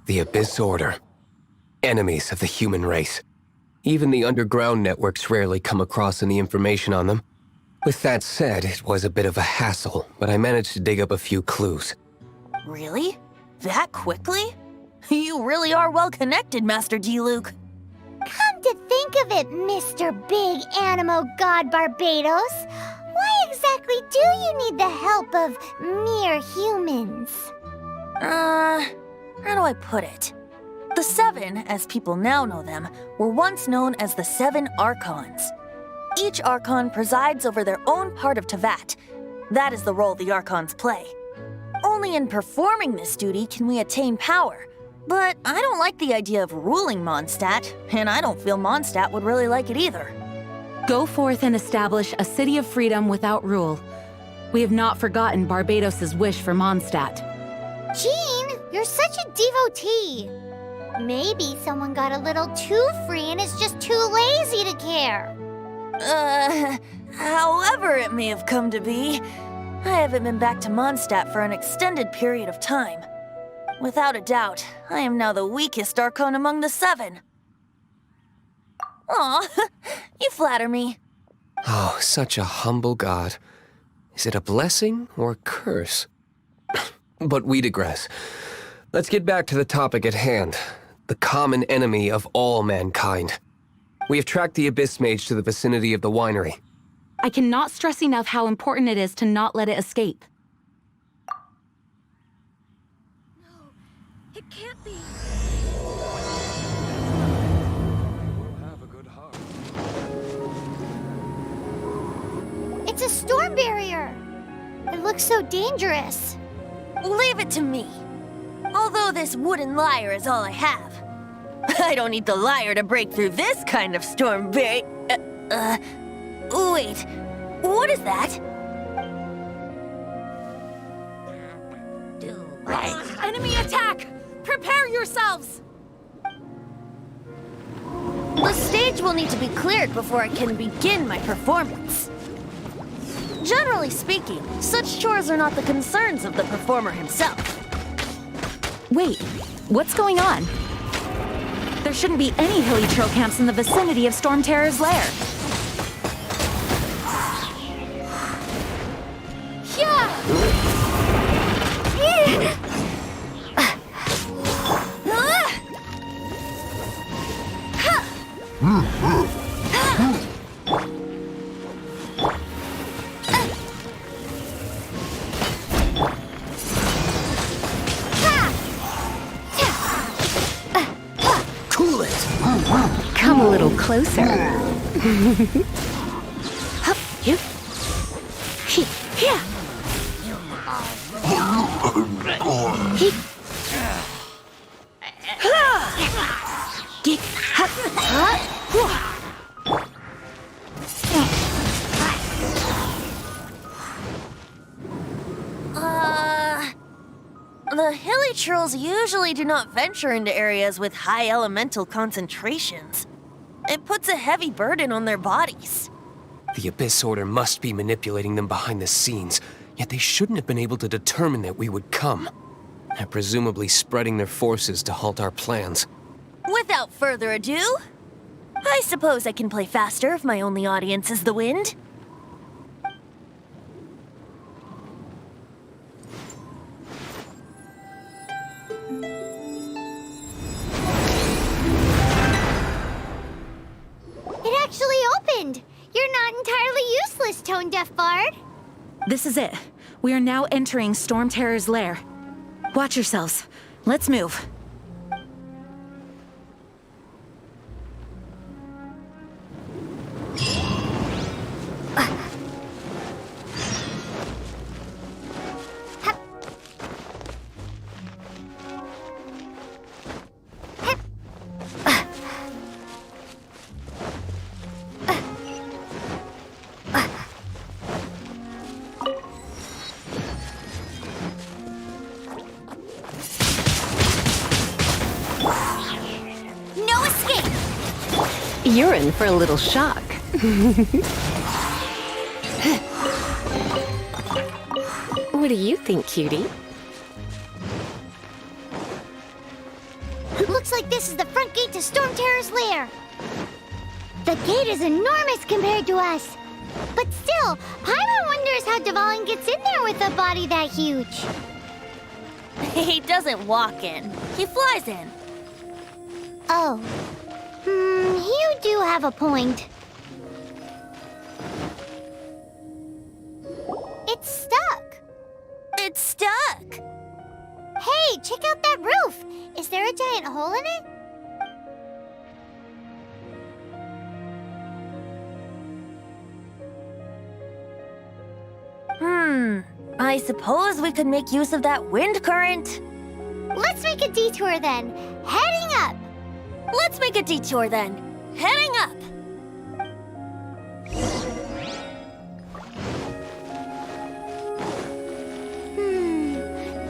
The Abyss Order. Enemies of the human race. Even the underground networks rarely come across any information on them. With that said, it was a bit of a hassle, but I managed to dig up a few clues. Really? That quickly? You really are well connected, Master D-Luke. Come to think of it, Mr. Big Animo God Barbados, why exactly do you need the help of mere humans? How do I put it? The Seven, as people now know them, were once known as the Seven Archons. Each Archon presides over their own part of Teyvat. That is the role the Archons play. Only in performing this duty can we attain power. But I don't like the idea of ruling Mondstadt, and I don't feel Mondstadt would really like it either. Go forth and establish a city of freedom without rule. We have not forgotten Barbados's wish for Mondstadt. Jean, you're such a devotee. Maybe someone got a little too free and is just too lazy to care. However it may have come to be, I haven't been back to Mondstadt for an extended period of time. Without a doubt, I am now the weakest Archon among the Seven. Aw, you flatter me. Oh, such a humble god. Is it a blessing or a curse? But we digress. Let's get back to the topic at hand. The common enemy of all mankind. We have tracked the Abyss Mage to the vicinity of the winery. I cannot stress enough how important it is to not let it escape. No, it can't be. Have a good heart. It's a storm barrier. It looks so dangerous. Leave it to me. Although this wooden lyre is all I have. I don't need the lyre to break through this kind of storm wait, what is that? Enemy attack! Prepare yourselves! The stage will need to be cleared before I can begin my performance. Generally speaking, such chores are not the concerns of the performer himself. Wait, what's going on? There shouldn't be any hilly trail camps in the vicinity of StormTerror's lair. Cool it! Come a little closer. The hilly trolls usually do not venture into areas with high elemental concentrations. It puts a heavy burden on their bodies. The Abyss Order must be manipulating them behind the scenes, yet they shouldn't have been able to determine that we would come. They're presumably spreading their forces to halt our plans. Without further ado, I suppose I can play faster if my only audience is the wind. It actually opened. You're not entirely useless, Tone Deaf Bard. This is it. We are now entering StormTerror's lair. Watch yourselves. Let's move. No escape! You're in for a little shock. What do you think, cutie? Looks like this is the front gate to StormTerror's lair. The gate is enormous compared to us. But still, Paimon wonders how Dvalin gets in there with a body that huge. He doesn't walk in. He flies in. Oh. You do have a point. It's stuck. It's stuck. Hey, check out that roof. Is there a giant hole in it? I suppose we could make use of that wind current. Let's make a detour then. Heading up. Let's make a detour then. Heading up.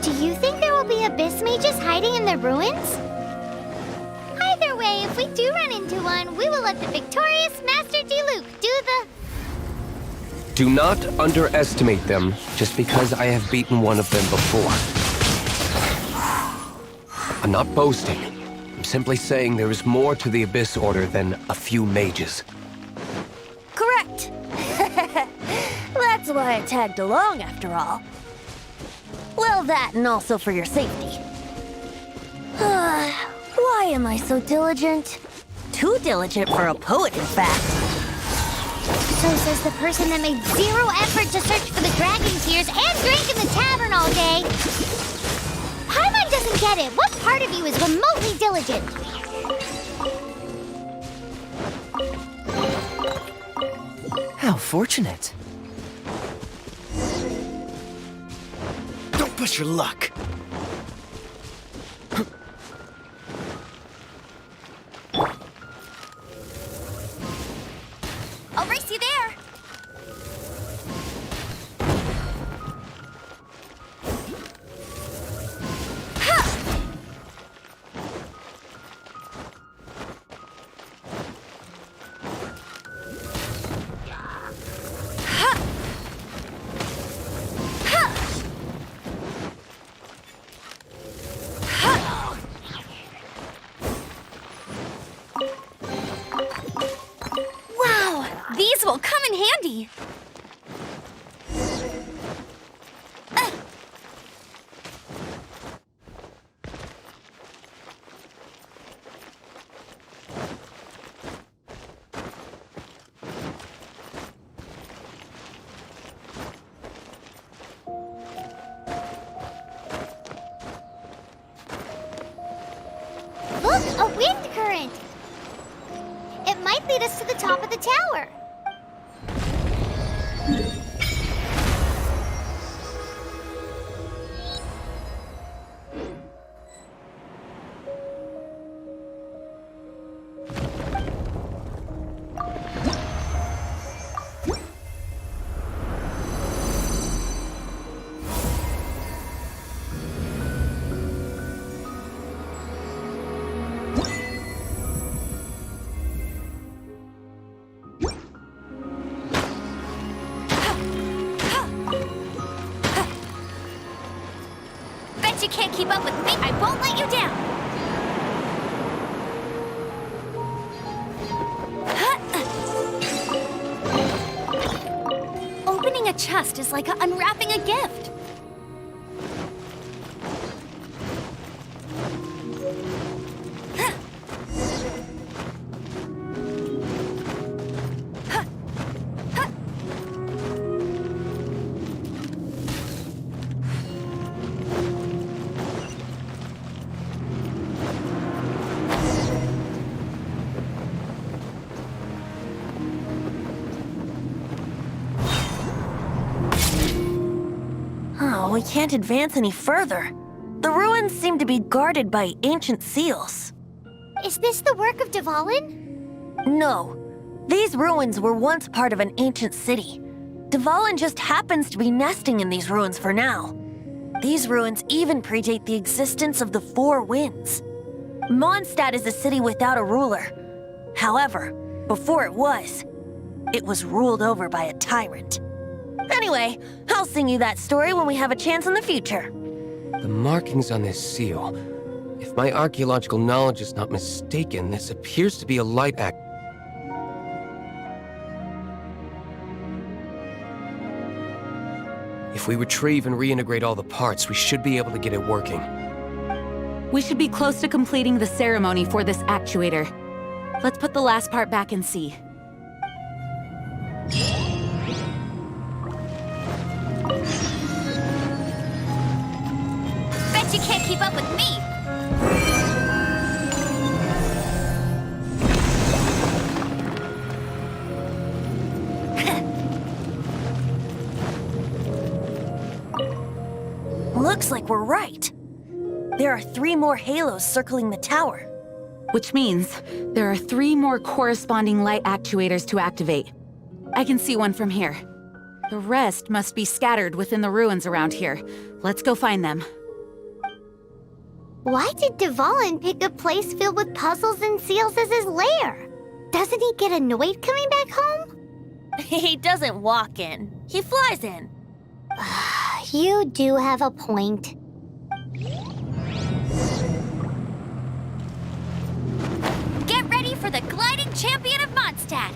Do you think there will be abyss mages hiding in the ruins? Either way, if we do run into one, we will let the victorious Master Diluc do the... Do not underestimate them just because I have beaten one of them before. I'm not boasting. I'm simply saying there is more to the Abyss Order than a few mages. Correct. That's why I tagged along after all. Well, that and also for your safety. Why am I so diligent? Too diligent for a poet, in fact. So says the person that made zero effort to search for the dragon tears and drank in the tavern all day. Paimon doesn't get it. What part of you is remotely diligent? How fortunate. Don't push your luck. I'll race you there. Wow, these will come in handy. Look, a wind current. It might lead us to the top of the tower. Bet you can't keep up with me. I won't let you down. Opening a chest is like unwrapping a gift. Oh, we can't advance any further. The ruins seem to be guarded by ancient seals. Is this the work of Dvalin? No, these ruins were once part of an ancient city. Dvalin just happens to be nesting in these ruins for now. These ruins even predate the existence of the Four Winds. Mondstadt is a city without a ruler. However, before it was ruled over by a tyrant. Anyway, I'll sing you that story when we have a chance in the future. The markings on this seal. If my archaeological knowledge is not mistaken, this appears to be a light act. If we retrieve and reintegrate all the parts, we should be able to get it working. We should be close to completing the ceremony for this actuator. Let's put the last part back and see. Bet you can't keep up with me! Looks like we're right. There are 3 more halos circling the tower. Which means there are 3 more corresponding light actuators to activate. I can see one from here. The rest must be scattered within the ruins around here. Let's go find them. Why did Dvalin pick a place filled with puzzles and seals as his lair? Doesn't he get annoyed coming back home? He doesn't walk in. He flies in. You do have a point. Get ready for the gliding champion of Mondstadt!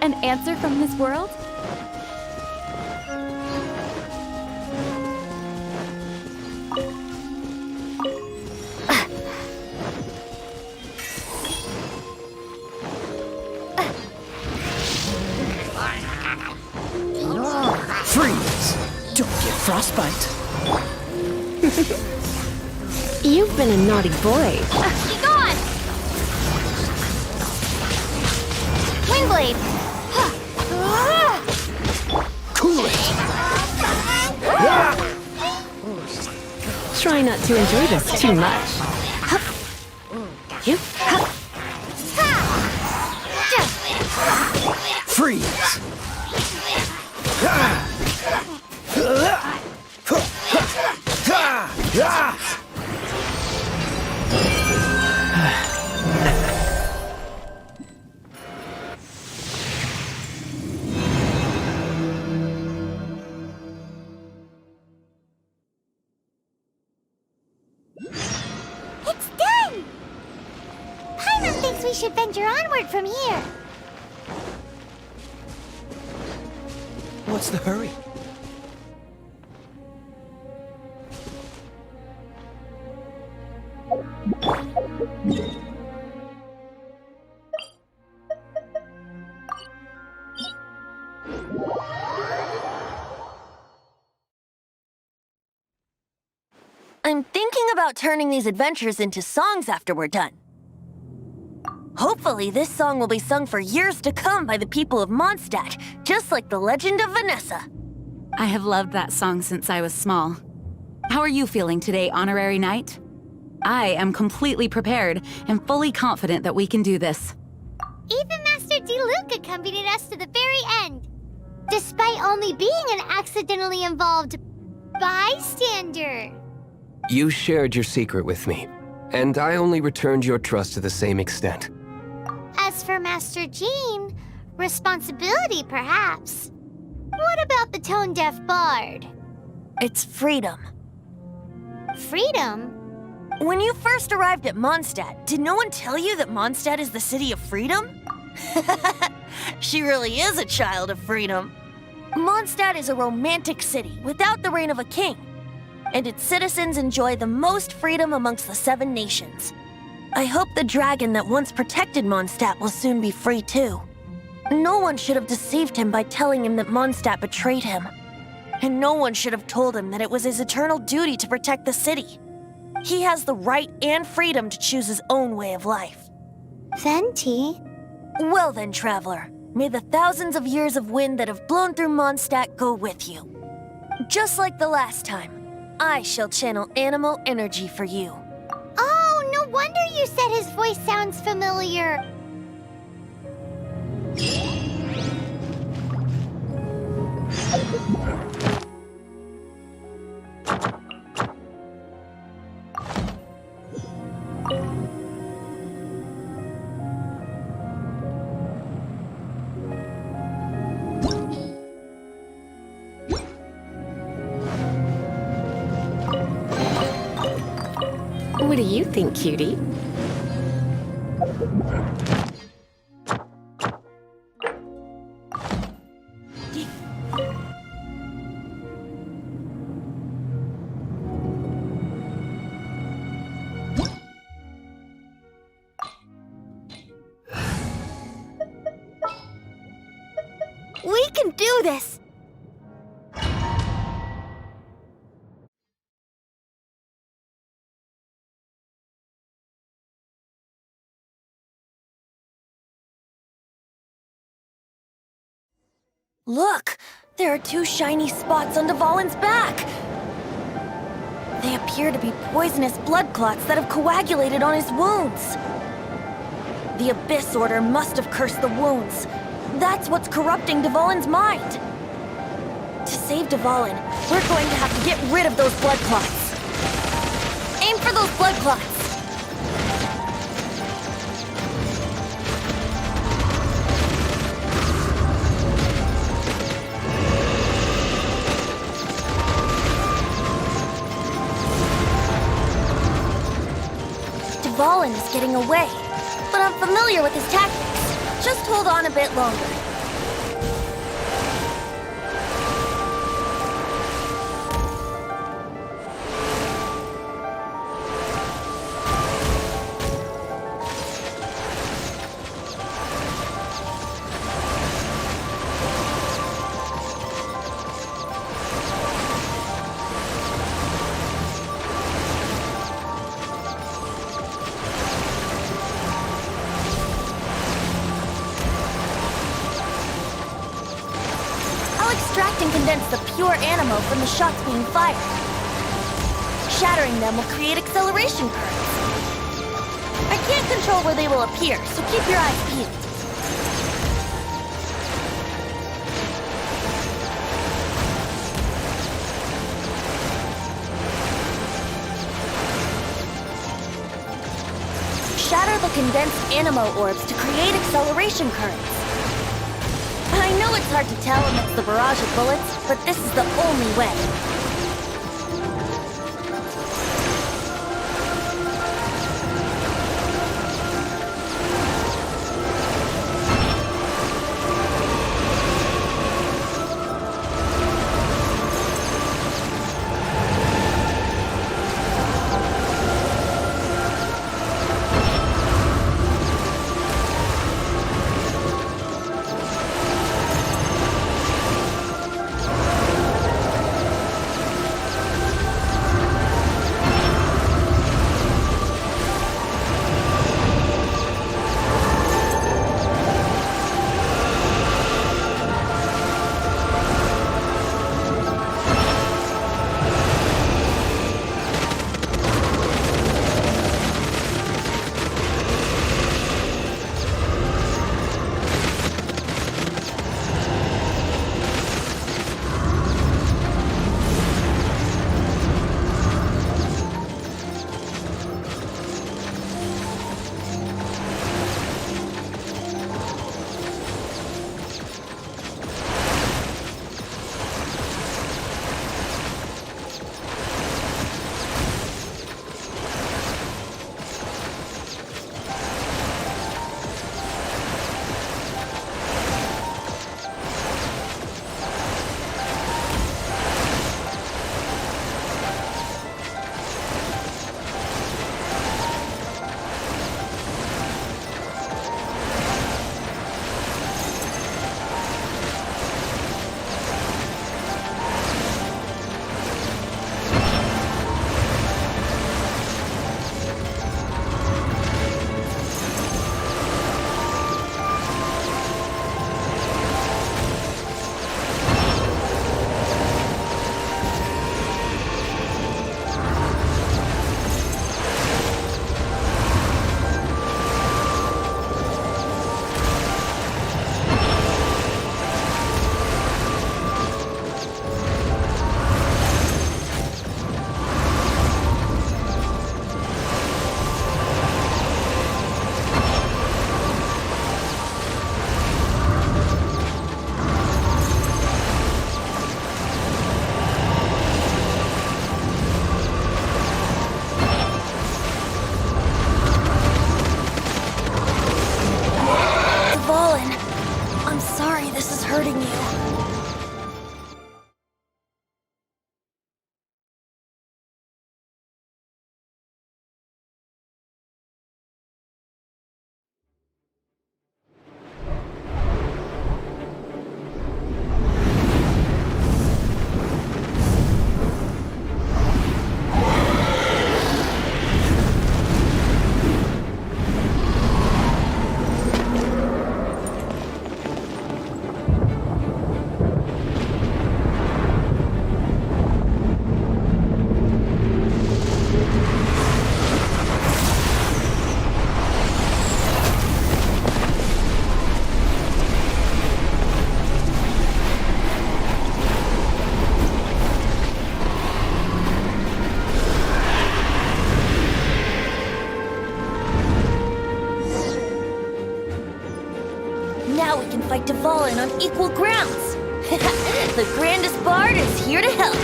An answer from this world? Freeze! Don't get frostbite. You've been a naughty boy. Be gone! Windblade! Cool it! Try not to enjoy this too much. You? Freeze! It's done! Paimon thinks we should venture onward from here. What's the hurry? I'm thinking about turning these adventures into songs after we're done. Hopefully, this song will be sung for years to come by the people of Mondstadt, just like the legend of Vanessa. I have loved that song since I was small. How are you feeling today, Honorary Knight? I am completely prepared and fully confident that we can do this. Even Master Diluc accompanied us to the very end, despite only being an accidentally involved bystander. You shared your secret with me, and I only returned your trust to the same extent. As for Master Jean, responsibility perhaps. What about the tone-deaf bard? It's freedom. Freedom? When you first arrived at Mondstadt, did no one tell you that Mondstadt is the city of freedom? She really is a child of freedom. Mondstadt is a romantic city without the reign of a king, and its citizens enjoy the most freedom amongst the 7 nations. I hope the dragon that once protected Mondstadt will soon be free too. No one should have deceived him by telling him that Mondstadt betrayed him. And no one should have told him that it was his eternal duty to protect the city. He has the right and freedom to choose his own way of life. Venti? Well then, traveler, May the thousands of years of wind that have blown through Mondstadt go with you. Just like the last time, I shall channel animal energy for you. Oh, no wonder you said his voice sounds familiar. What do you think, cutie? We can do this! Look! There are two shiny spots on Dvalin's back! They appear to be poisonous blood clots that have coagulated on his wounds. The Abyss Order must have cursed the wounds. That's what's corrupting Dvalin's mind. To save Dvalin, we're going to have to get rid of those blood clots. Aim for those blood clots! Dvalin is getting away, but I'm familiar with his tactics. Just hold on a bit longer. Extract and condense the pure animo from the shots being fired. Shattering them will create acceleration currents. I can't control where they will appear, so keep your eyes peeled. Shatter the condensed animo orbs to create acceleration currents. I know it's hard to tell amidst the barrage of bullets, but this is the only way. Dvalin on equal grounds. The grandest bard is here to help.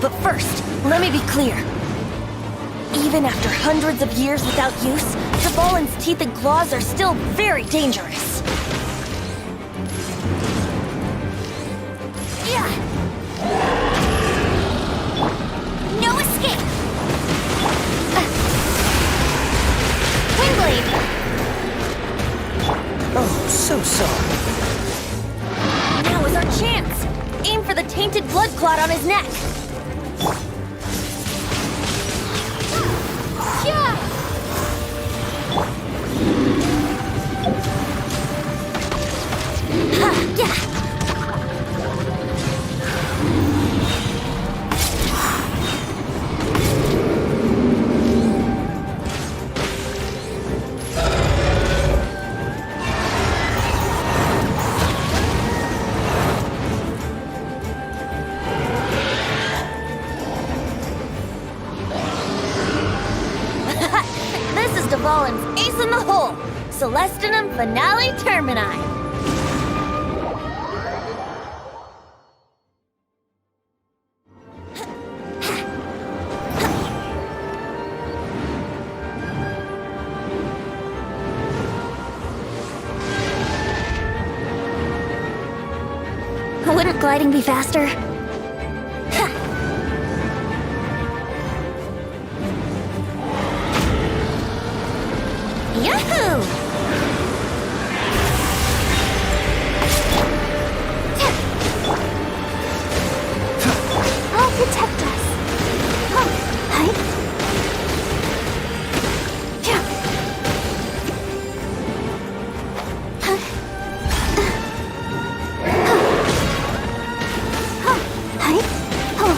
But first, let me be clear. Even after hundreds of years without use, Dvalin's teeth and claws are still very dangerous. Yeah. No escape. Windblade. Oh, so sorry. Now is our chance. Aim for the tainted blood clot on his neck. Yeah. Ha, yeah. This is Dvalin's ace in the hole. Celestinum Finale Termini. Wouldn't gliding be faster? Yahoo! I'll protect us. Oh, hi. Yeah. Hi. Oh.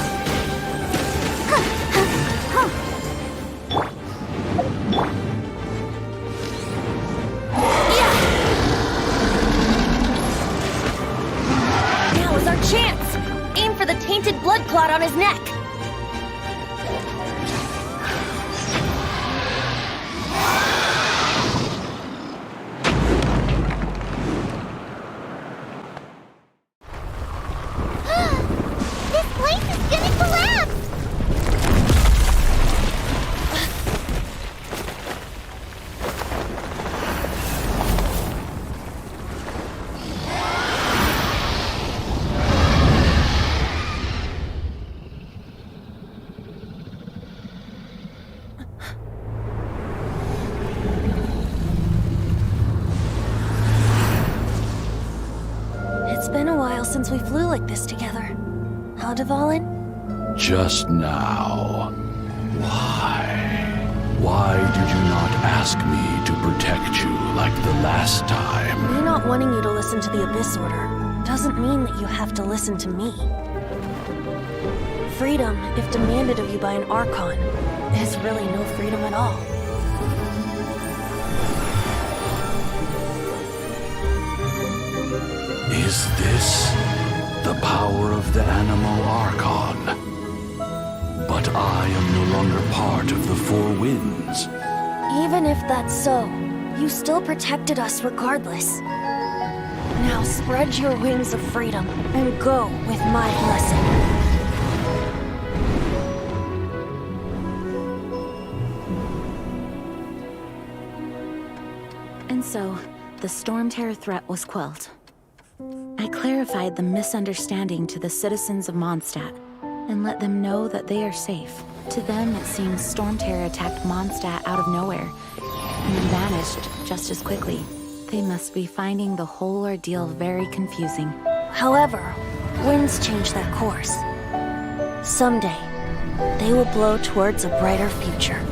Now is our chance. Aim for the tainted blood clot on his neck. This place is gonna collapse! It's been a while since we flew like this together. Huh, Dvalin? Just now. Why? Why did you not ask me to protect you like the last time? Me not wanting you to listen to the Abyss Order doesn't mean that you have to listen to me. Freedom, if demanded of you by an Archon, is really no freedom at all. Is this the power of the Animo Archon? But I am no longer part of the Four Winds. Even if that's so, you still protected us regardless. Now spread your wings of freedom and go with my blessing. And so, the StormTerror threat was quelled. I clarified the misunderstanding to the citizens of Mondstadt and let them know that they are safe. To them, it seems StormTerror attacked Mondstadt out of nowhere and then vanished just as quickly. They must be finding the whole ordeal very confusing. However, winds change that course. Someday, they will blow towards a brighter future.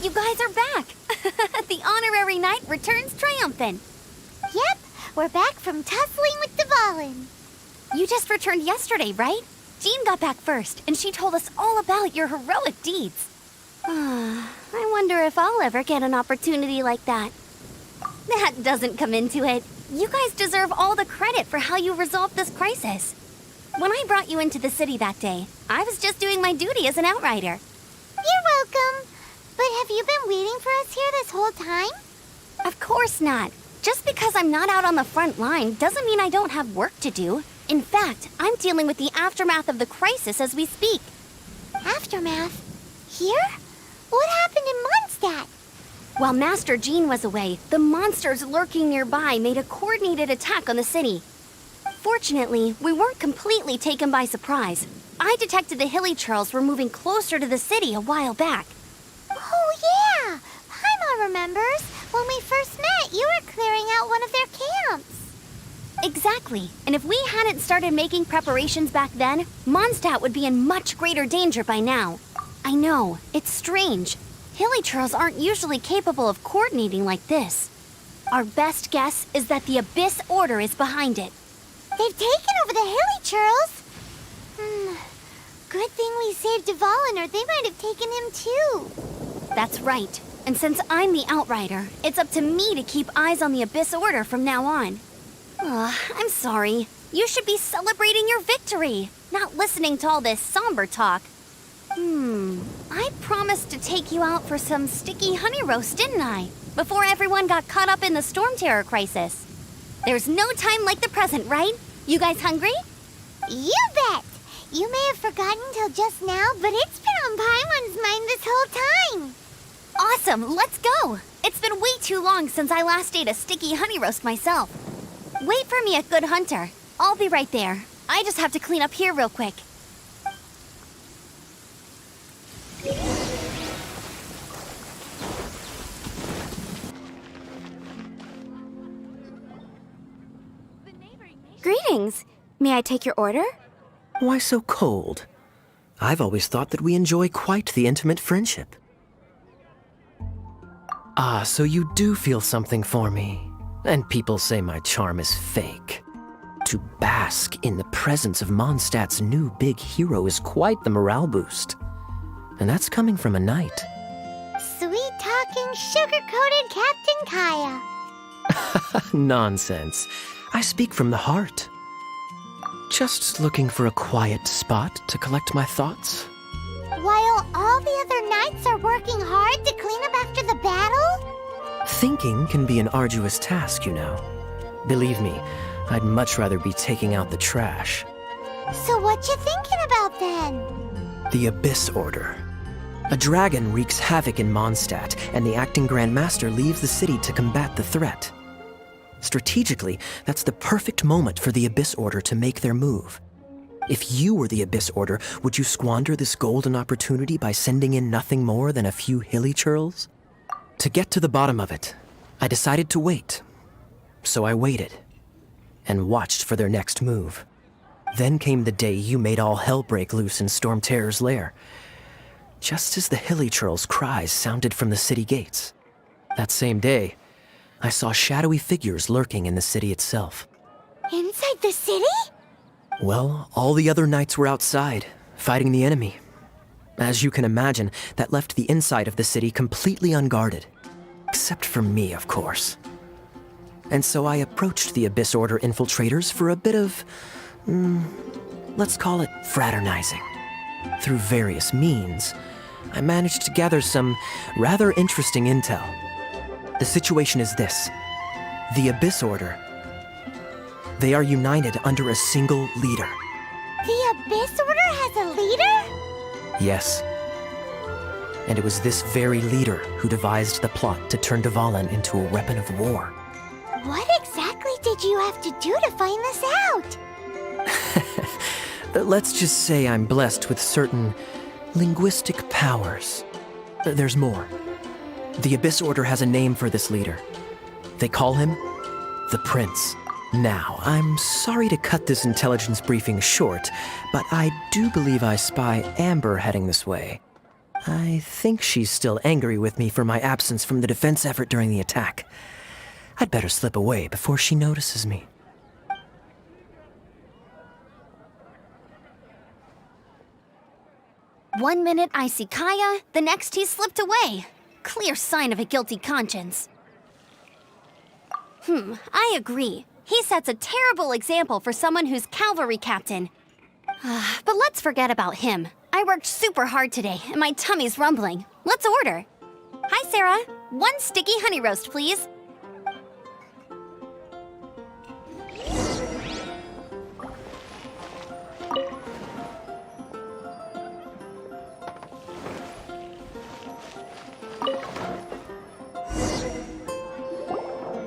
You guys are back! The honorary knight returns triumphant. Yep, we're back from tussling with Dvalin. You just returned yesterday, right? Jean got back first, and she told us all about your heroic deeds. I wonder if I'll ever get an opportunity like that. That doesn't come into it. You guys deserve all the credit for how you resolved this crisis. When I brought you into the city that day, I was just doing my duty as an outrider. You're welcome. But have you been waiting for us here this whole time? Of course not. Just because I'm not out on the front line doesn't mean I don't have work to do. In fact, I'm dealing with the aftermath of the crisis as we speak. Aftermath? Here? What happened in Mondstadt? While Master Jean was away, the monsters lurking nearby made a coordinated attack on the city. Fortunately, we weren't completely taken by surprise. I detected the Hilly Churls were moving closer to the city a while back. Oh, yeah! Paimon remembers. When we first met, you were clearing out one of their camps. Exactly. And if we hadn't started making preparations back then, Mondstadt would be in much greater danger by now. I know, it's strange. Hilly Churls aren't usually capable of coordinating like this. Our best guess is that the Abyss Order is behind it. They've taken over the Hilly Churls. Good thing we saved Dvalin, or they might have taken him too. That's right. And since I'm the Outrider, it's up to me to keep eyes on the Abyss Order from now on. I'm sorry. You should be celebrating your victory, not listening to all this somber talk. I promised to take you out for some sticky honey roast, didn't I? Before everyone got caught up in the StormTerror crisis. There's no time like the present, right? You guys hungry? You bet! You may have forgotten till just now, but it's been on Paimon's mind this whole time. Awesome, let's go! It's been way too long since I last ate a sticky honey roast myself. Wait for me at Good Hunter. I'll be right there. I just have to clean up here real quick. Greetings. May I take your order? Why so cold? I've always thought that we enjoy quite the intimate friendship. Ah, so you do feel something for me. And people say my charm is fake. To bask in the presence of Mondstadt's new big hero is quite the morale boost. And that's coming from a knight. Sweet-talking, sugar-coated Captain Kaya. Nonsense. I speak from the heart. Just looking for a quiet spot to collect my thoughts. While all the other knights are working hard to clean up after the battle? Thinking can be an arduous task, you know. Believe me, I'd much rather be taking out the trash. So what you thinking about then? The Abyss Order. A dragon wreaks havoc in Mondstadt, and the acting Grand Master leaves the city to combat the threat. Strategically, that's the perfect moment for the Abyss Order to make their move. If you were the Abyss Order, would you squander this golden opportunity by sending in nothing more than a few hilly churls? To get to the bottom of it, I decided to wait. So I waited, and watched for their next move. Then came the day you made all hell break loose in StormTerror's lair. Just as the hilly churls' cries sounded from the city gates. That same day, I saw shadowy figures lurking in the city itself. Inside the city? Well, all the other knights were outside, fighting the enemy. As you can imagine, that left the inside of the city completely unguarded. Except for me, of course. And so I approached the Abyss Order infiltrators for a bit of, let's call it fraternizing. Through various means, I managed to gather some rather interesting intel. The situation is this. The Abyss Order. They are united under a single leader. The Abyss Order has a leader? Yes. And it was this very leader who devised the plot to turn Dvalin into a weapon of war. What exactly did you have to do to find this out? Let's just say I'm blessed with certain linguistic powers. There's more. The Abyss Order has a name for this leader. They call him the Prince. Now, I'm sorry to cut this intelligence briefing short, but I do believe I spy Amber heading this way. I think she's still angry with me for my absence from the defense effort during the attack. I'd better slip away before she notices me. One minute I see Kaya, the next he slipped away. Clear sign of a guilty conscience. I agree. He sets a terrible example for someone who's cavalry captain. But let's forget about him. I worked super hard today, and my tummy's rumbling. Let's order. Hi, Sarah. 1 sticky honey roast, please.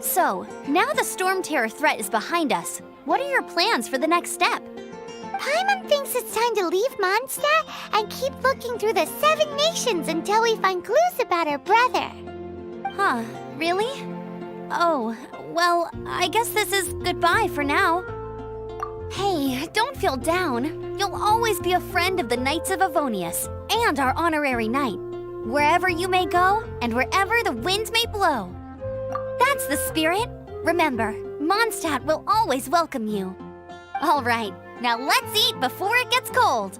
So, now the StormTerror threat is behind us. What are your plans for the next step? Paimon thinks it's time to leave Mondstadt and keep looking through the 7 nations until we find clues about her brother. Huh, really? Oh, well, I guess this is goodbye for now. Hey, don't feel down. You'll always be a friend of the Knights of Avonius and our honorary knight. Wherever you may go and wherever the wind may blow. That's the spirit. Remember, Mondstadt will always welcome you. All right, now let's eat before it gets cold.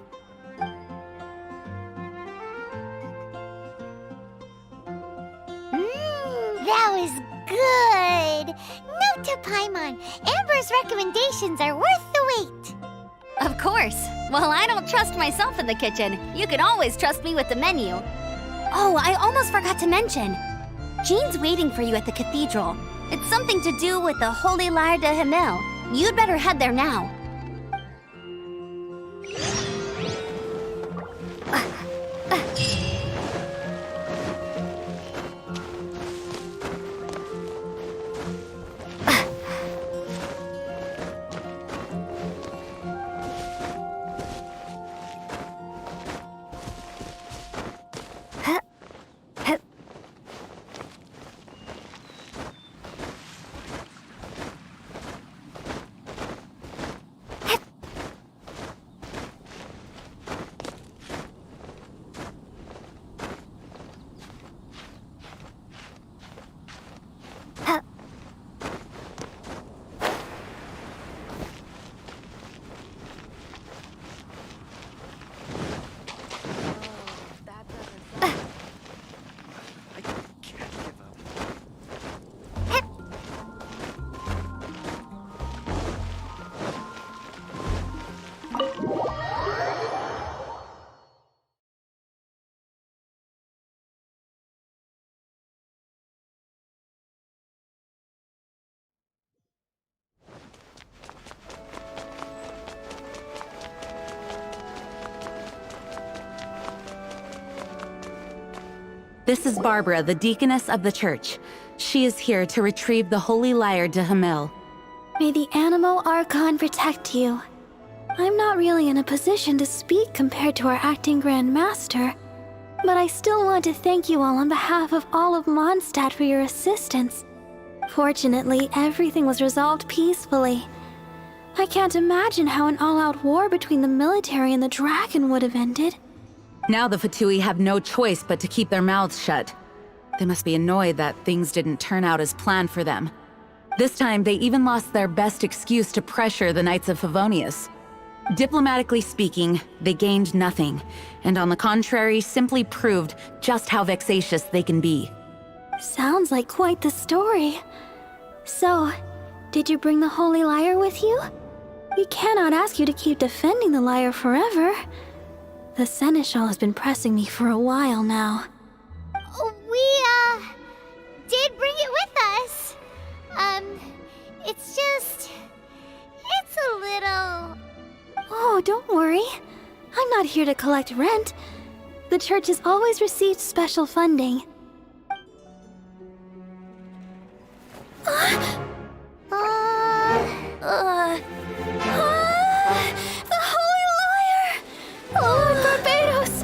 That was good. Note to Paimon, Amber's recommendations are worth the wait. Of course. Well, I don't trust myself in the kitchen. You can always trust me with the menu. Oh, I almost forgot to mention. Jean's waiting for you at the cathedral. It's something to do with the Holy Lyre de Himmel. You'd better head there now. This is Barbara, the deaconess of the church. She is here to retrieve the Holy Lyre de Himmel. May the Animo Archon protect you. I'm not really in a position to speak compared to our acting Grand Master, but I still want to thank you all on behalf of all of Mondstadt for your assistance. Fortunately, everything was resolved peacefully. I can't imagine how an all-out war between the military and the dragon would have ended. Now the Fatui have no choice but to keep their mouths shut. They must be annoyed that things didn't turn out as planned for them. This time, they even lost their best excuse to pressure the Knights of Favonius. Diplomatically speaking, they gained nothing, and on the contrary, simply proved just how vexatious they can be. Sounds like quite the story. So, did you bring the Holy Lyre with you? We cannot ask you to keep defending the lyre forever. The Seneschal has been pressing me for a while now. We, did bring it with us. It's a little... Oh, don't worry. I'm not here to collect rent. The church has always received special funding. The Holy Lyre! Lord Barbados!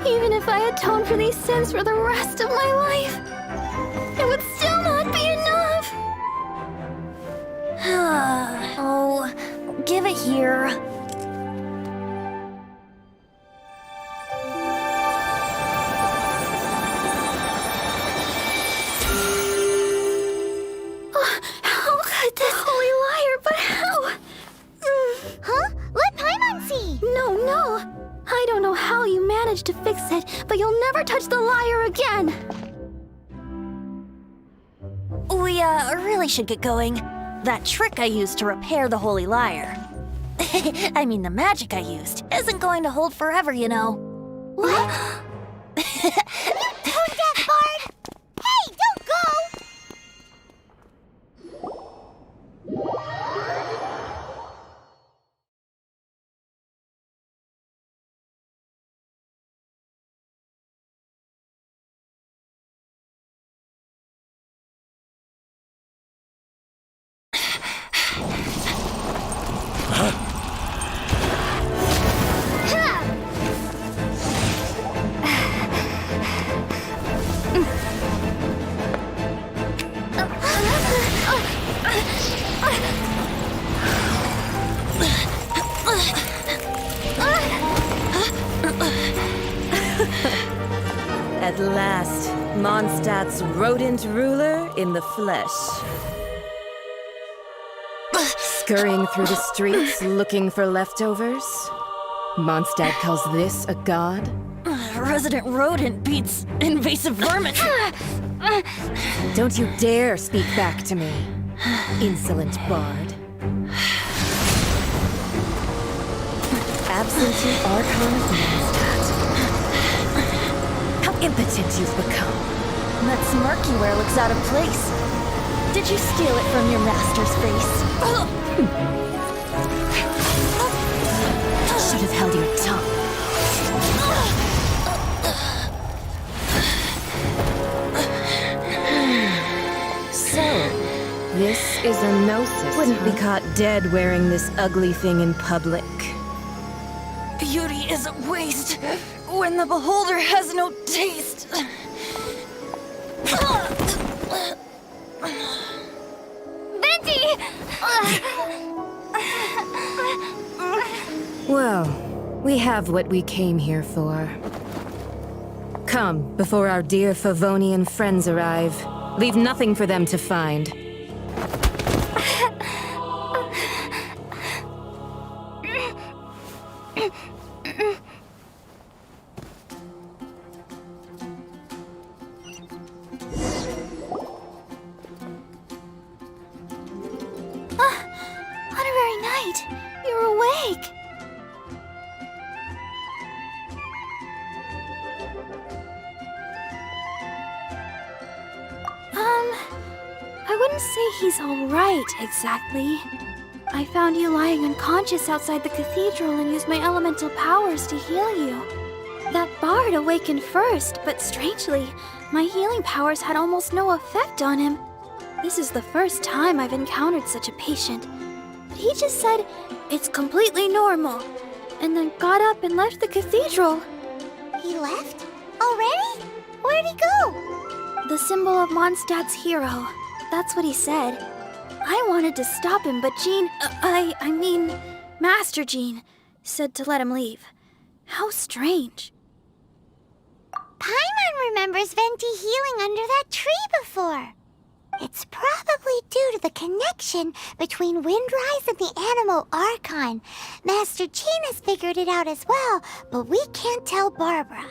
Even if I atone for these sins for the rest of my life, it would still not be enough! Oh, give it here. managed to fix it, but you'll never touch the lyre again! We, really should get going. That trick I used to repair the Holy Lyre. I mean, the magic I used isn't going to hold forever, you know. What? Tone deaf, Bard! Hey, don't go! At last, Mondstadt's rodent ruler in the flesh. Scurrying through the streets looking for leftovers? Mondstadt calls this a god? Resident rodent beats invasive vermin. Don't you dare speak back to me, insolent bard. Absentee Archon of Mondstadt. How impotent you've become. That smirk you wear looks out of place. Did you steal it from your master's face? Should have held your tongue. So, this is a gnosis. Wouldn't be caught dead wearing this ugly thing in public. Beauty is a waste when the beholder has no taste. Venti! Well, we have what we came here for. Come, before our dear Favonian friends arrive. Leave nothing for them to find. Honorary Knight, you're awake! I wouldn't say he's alright, exactly. I found you lying unconscious outside the cathedral and used my elemental powers to heal you. That bard awakened first, but strangely, my healing powers had almost no effect on him. This is the first time I've encountered such a patient. But he just said, it's completely normal, and then got up and left the cathedral. He left? Already? Where'd he go? The symbol of Mondstadt's hero. That's what he said. I wanted to stop him, but Jean, I mean, Master Jean, said to let him leave. How strange. Paimon remembers Venti healing under that tree before. It's probably due to the connection between Windrise and the Animal Archon. Master Jean has figured it out as well, but we can't tell Barbara.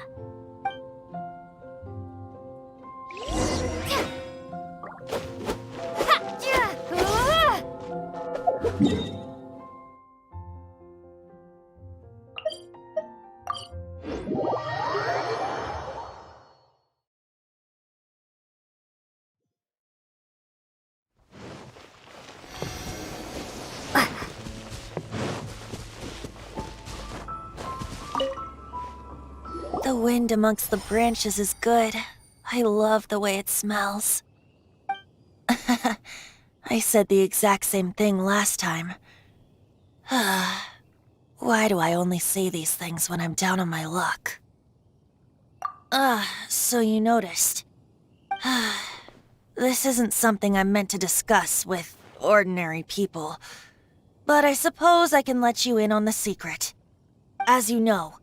The wind amongst the branches is good. I love the way it smells. I said the exact same thing last time. Why do I only say these things when I'm down on my luck? So you noticed. This isn't something I'm meant to discuss with ordinary people. But I suppose I can let you in on the secret. As you know,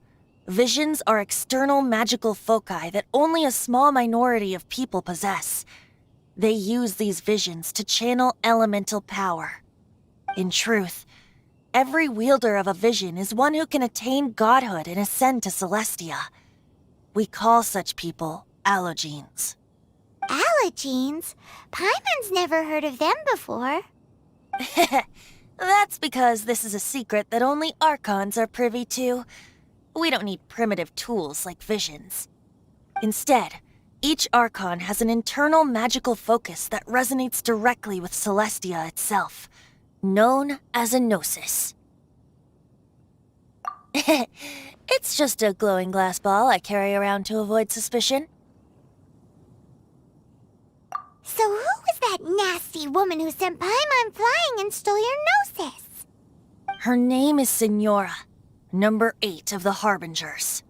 visions are external magical foci that only a small minority of people possess. They use these visions to channel elemental power. In truth, every wielder of a vision is one who can attain godhood and ascend to Celestia. We call such people allogenes. Allogenes? Paimon's never heard of them before. That's because this is a secret that only Archons are privy to. We don't need primitive tools like visions. Instead, each Archon has an internal magical focus that resonates directly with Celestia itself, known as a gnosis. It's just a glowing glass ball I carry around to avoid suspicion. So who was that nasty woman who sent Paimon flying and stole your gnosis? Her name is Signora, number 8 of the Harbingers.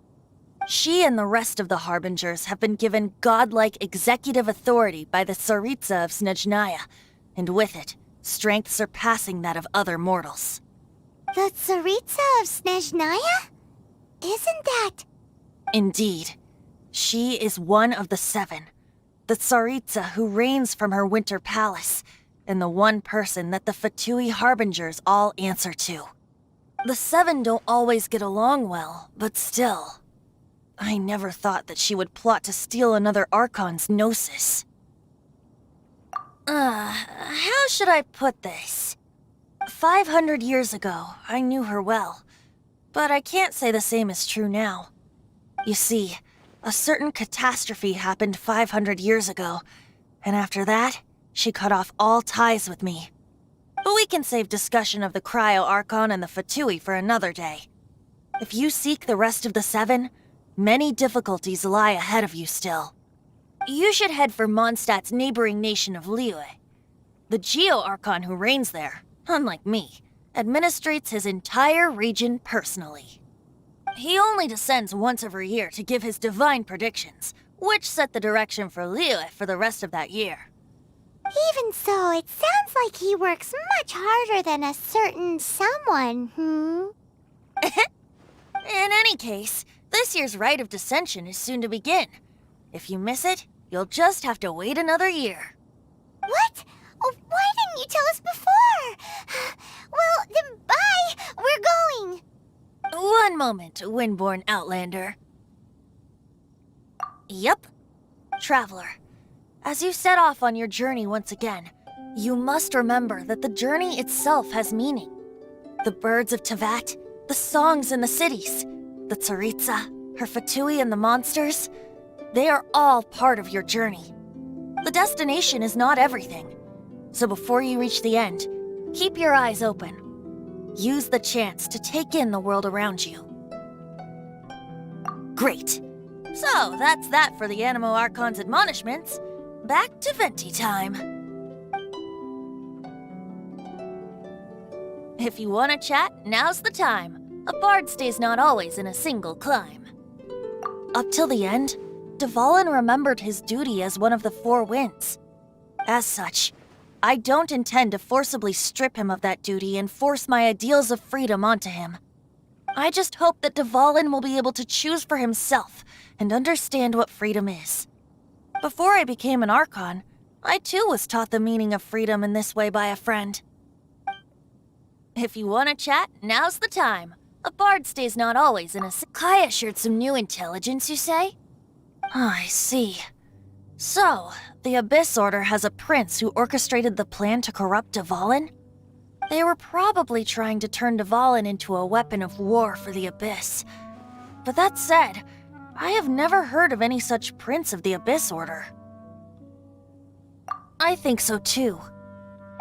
She and the rest of the Harbingers have been given godlike executive authority by the Tsaritsa of Snezhnaya, and with it, strength surpassing that of other mortals. The Tsaritsa of Snezhnaya? Isn't that... Indeed. She is one of the 7, the Tsaritsa who reigns from her winter palace, and the one person that the Fatui Harbingers all answer to. The 7 don't always get along well, but still. I never thought that she would plot to steal another Archon's gnosis. How should I put this? 500 years ago, I knew her well, but I can't say the same is true now. You see, a certain catastrophe happened 500 years ago, and after that, she cut off all ties with me. But we can save discussion of the Cryo Archon and the Fatui for another day. If you seek the rest of the 7, many difficulties lie ahead of you still. You should head for Mondstadt's neighboring nation of Liyue. The Geo-Archon who reigns there, unlike me, administrates his entire region personally. He only descends once every year to give his divine predictions, which set the direction for Liyue for the rest of that year. Even so, it sounds like he works much harder than a certain someone, In any case, this year's Rite of Descension is soon to begin. If you miss it, you'll just have to wait another year. What? Oh, why didn't you tell us before? Well, then bye! We're going! One moment, Windborn Outlander. Yup. Traveler, as you set off on your journey once again, you must remember that the journey itself has meaning. The birds of Tevat, the songs in the cities, the Tsaritsa, her Fatui and the monsters, they are all part of your journey. The destination is not everything, so before you reach the end, keep your eyes open. Use the chance to take in the world around you. Great. So, that's that for the Animo Archon's admonishments. Back to Venti time. If you want to chat, now's the time. A bard stays not always in a single climb. Up till the end, Dvalin remembered his duty as one of the 4 winds. As such, I don't intend to forcibly strip him of that duty and force my ideals of freedom onto him. I just hope that Dvalin will be able to choose for himself and understand what freedom is. Before I became an Archon, I too was taught the meaning of freedom in this way by a friend. If you want to chat, now's the time. A bard stays not always in a... Kaya shared some new intelligence, you say? I see. So, the Abyss Order has a prince who orchestrated the plan to corrupt Dvalin? They were probably trying to turn Dvalin into a weapon of war for the Abyss. But that said, I have never heard of any such prince of the Abyss Order. I think so too.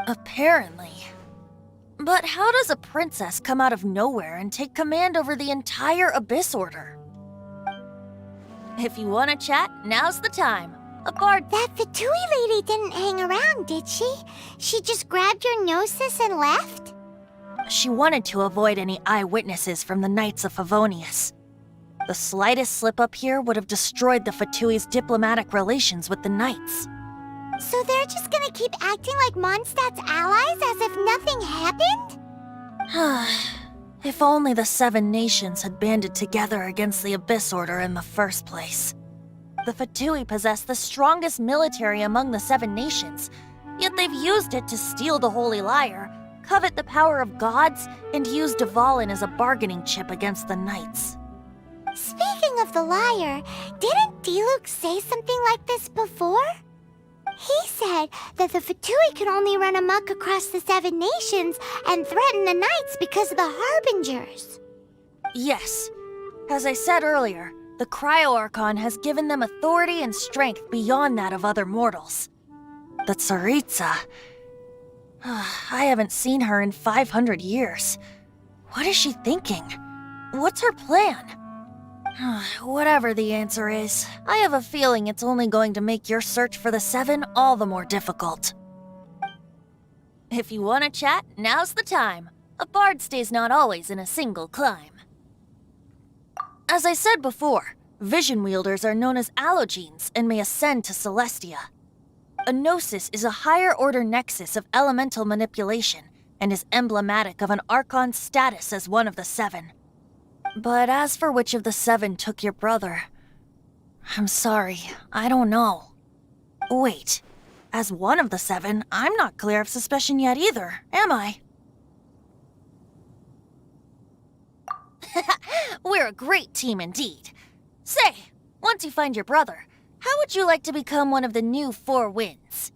Apparently. But how does a princess come out of nowhere and take command over the entire Abyss Order? If you want to chat, now's the time. A bard... That Fatui lady didn't hang around, did she? She just grabbed your gnosis and left? She wanted to avoid any eyewitnesses from the Knights of Favonius. The slightest slip-up here would have destroyed the Fatui's diplomatic relations with the Knights. So they're just gonna keep acting like Mondstadt's allies as if nothing happened? If only the 7 nations had banded together against the Abyss Order in the first place. The Fatui possess the strongest military among the 7 nations, yet they've used it to steal the Holy Lyre, covet the power of gods, and use Dvalin as a bargaining chip against the Knights. Speaking of the lyre, didn't Diluc say something like this before? He said that the Fatui could only run amok across the 7 nations and threaten the knights because of the Harbingers. Yes. As I said earlier, the Cryo-Archon has given them authority and strength beyond that of other mortals. The Tsaritsa... I haven't seen her in 500 years. What is she thinking? What's her plan? Whatever the answer is, I have a feeling it's only going to make your search for the 7 all the more difficult. If you want to chat, now's the time. A bard stays not always in a single climb. As I said before, vision wielders are known as allogenes and may ascend to Celestia. A gnosis is a higher-order nexus of elemental manipulation and is emblematic of an Archon's status as one of the 7. But as for which of the 7 took your brother, I'm sorry, I don't know. Wait, as one of the 7, I'm not clear of suspicion yet either, am I? We're a great team indeed. Say, once you find your brother, how would you like to become one of the new 4 winds?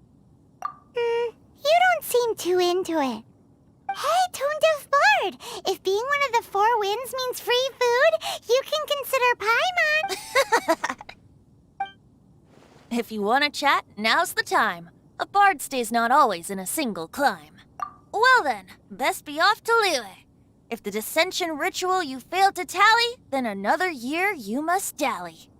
You don't seem too into it. Hey, Toon-Deaf Bard! If being one of the 4 winds means free food, you can consider Paimon! If you want to chat, now's the time. A bard stays not always in a single climb. Well then, best be off to Liyue. If the dissension ritual you failed to tally, then another year you must dally.